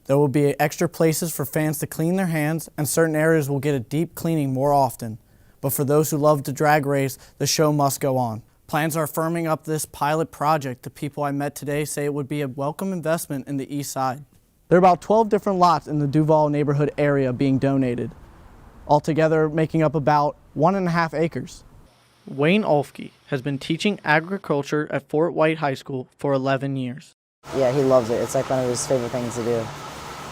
There will be extra places for fans to clean their hands, and certain areas will get a deep cleaning more often. But for those who love to drag race, the show must go on. Plans are firming up this pilot project. The people I met today say it would be a welcome investment in the east side. There are about 12 different lots in the Duval neighborhood area being donated, altogether making up about 1.5 acres. Wayne Olfke has been teaching agriculture at Fort White High School for 11 years. Yeah, he loves it. It's like one of his favorite things to do.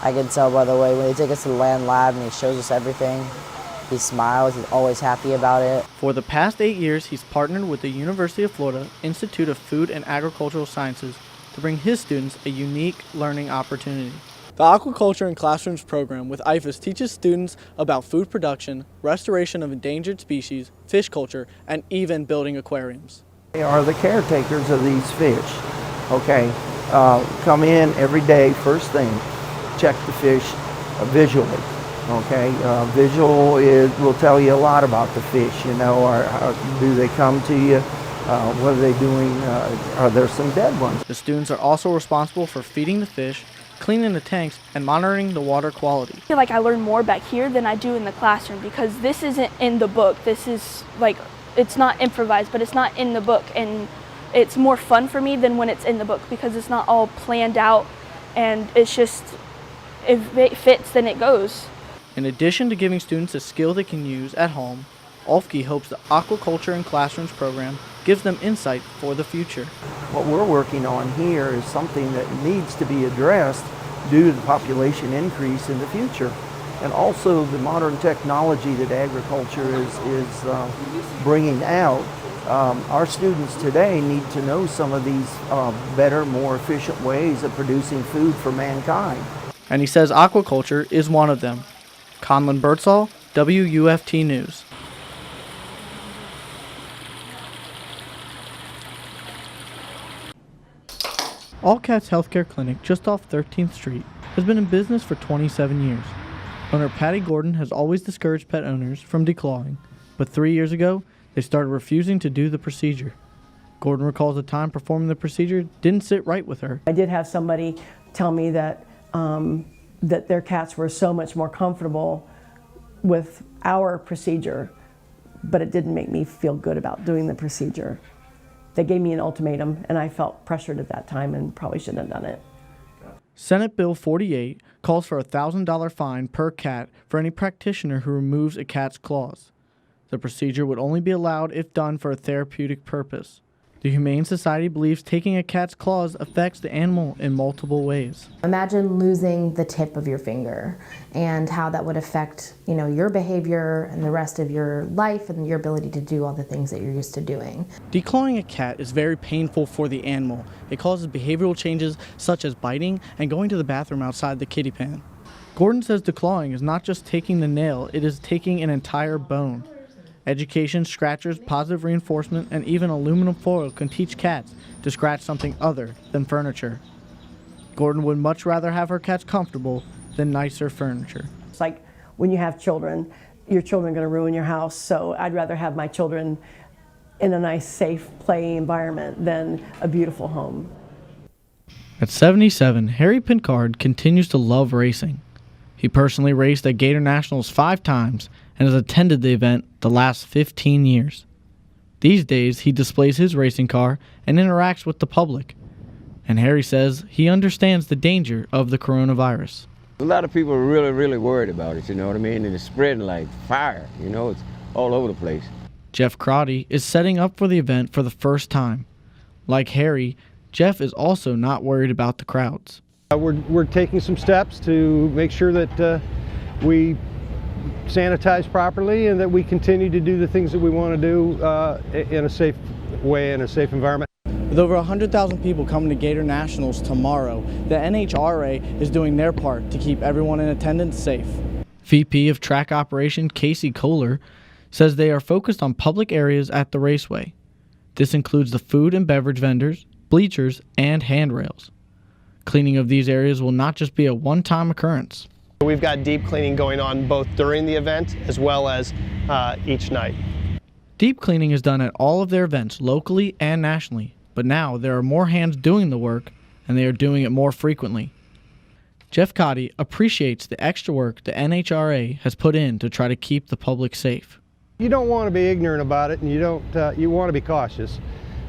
I can tell by the way when they take us to the land lab and he shows us everything, he smiles, he's always happy about it. For the past 8 years, he's partnered with the University of Florida Institute of Food and Agricultural Sciences to bring his students a unique learning opportunity. The Aquaculture in Classrooms program with IFAS teaches students about food production, restoration of endangered species, fish culture, and even building aquariums. They are the caretakers of these fish. Okay, come in every day, first thing, check the fish visually. Okay, visual will tell you a lot about the fish. You know, do they come to you? What are they doing? Are there some dead ones? The students are also responsible for feeding the fish, cleaning the tanks, and monitoring the water quality. I feel like I learn more back here than I do in the classroom because this isn't in the book. This is like, it's not improvised, but it's not in the book. And it's more fun for me than when it's in the book because it's not all planned out and it's just, if it fits, then it goes. In addition to giving students a skill they can use at home, Olfke hopes the Aquaculture in Classrooms program gives them insight for the future. What we're working on here is something that needs to be addressed due to the population increase in the future. And also the modern technology that agriculture is bringing out. Our students today need to know some of these better, more efficient ways of producing food for mankind. And he says aquaculture is one of them. Conlon Birdsall, WUFT News. All Cats Healthcare Clinic, just off 13th Street, has been in business for 27 years. Owner Patty Gordon has always discouraged pet owners from declawing, but 3 years ago, they started refusing to do the procedure. Gordon recalls a time performing the procedure didn't sit right with her. I did have somebody tell me that that their cats were so much more comfortable with our procedure, but it didn't make me feel good about doing the procedure. They gave me an ultimatum, and I felt pressured at that time and probably shouldn't have done it. Senate Bill 48 calls for a $1,000 fine per cat for any practitioner who removes a cat's claws. The procedure would only be allowed if done for a therapeutic purpose. The Humane Society believes taking a cat's claws affects the animal in multiple ways. Imagine losing the tip of your finger and how that would affect, your behavior and the rest of your life and your ability to do all the things that you're used to doing. Declawing a cat is very painful for the animal. It causes behavioral changes such as biting and going to the bathroom outside the kitty pan. Gordon says declawing is not just taking the nail, it is taking an entire bone. Education, scratchers, positive reinforcement, and even aluminum foil can teach cats to scratch something other than furniture. Gordon would much rather have her cats comfortable than nicer furniture. It's like when you have children, your children are going to ruin your house, so I'd rather have my children in a nice, safe play environment than a beautiful home. At 77, Harry Pincard continues to love racing. He personally raced at Gator Nationals 5 times and has attended the event the last 15 years. These days, he displays his racing car and interacts with the public. And Harry says he understands the danger of the coronavirus. A lot of people are really, really worried about it, you know what I mean? And it's spreading like fire, it's all over the place. Jeff Crotty is setting up for the event for the first time. Like Harry, Jeff is also not worried about the crowds. We're taking some steps to make sure that we sanitize properly and that we continue to do the things that we want to do in a safe way, in a safe environment. With over 100,000 people coming to Gator Nationals tomorrow, the NHRA is doing their part to keep everyone in attendance safe. VP of Track Operation Casey Kohler says they are focused on public areas at the raceway. This includes the food and beverage vendors, bleachers, and handrails. Cleaning of these areas will not just be a one-time occurrence. We've got deep cleaning going on both during the event as well as each night. Deep cleaning is done at all of their events locally and nationally, but now there are more hands doing the work and they are doing it more frequently. Jeff Cotty appreciates the extra work the NHRA has put in to try to keep the public safe. You don't want to be ignorant about it, and you want to be cautious.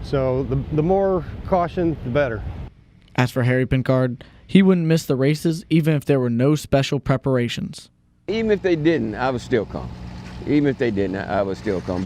So the more caution, the better. As for Harry Pinkard, he wouldn't miss the races even if there were no special preparations. Even if they didn't, I would still come. Even if they didn't, I would still come.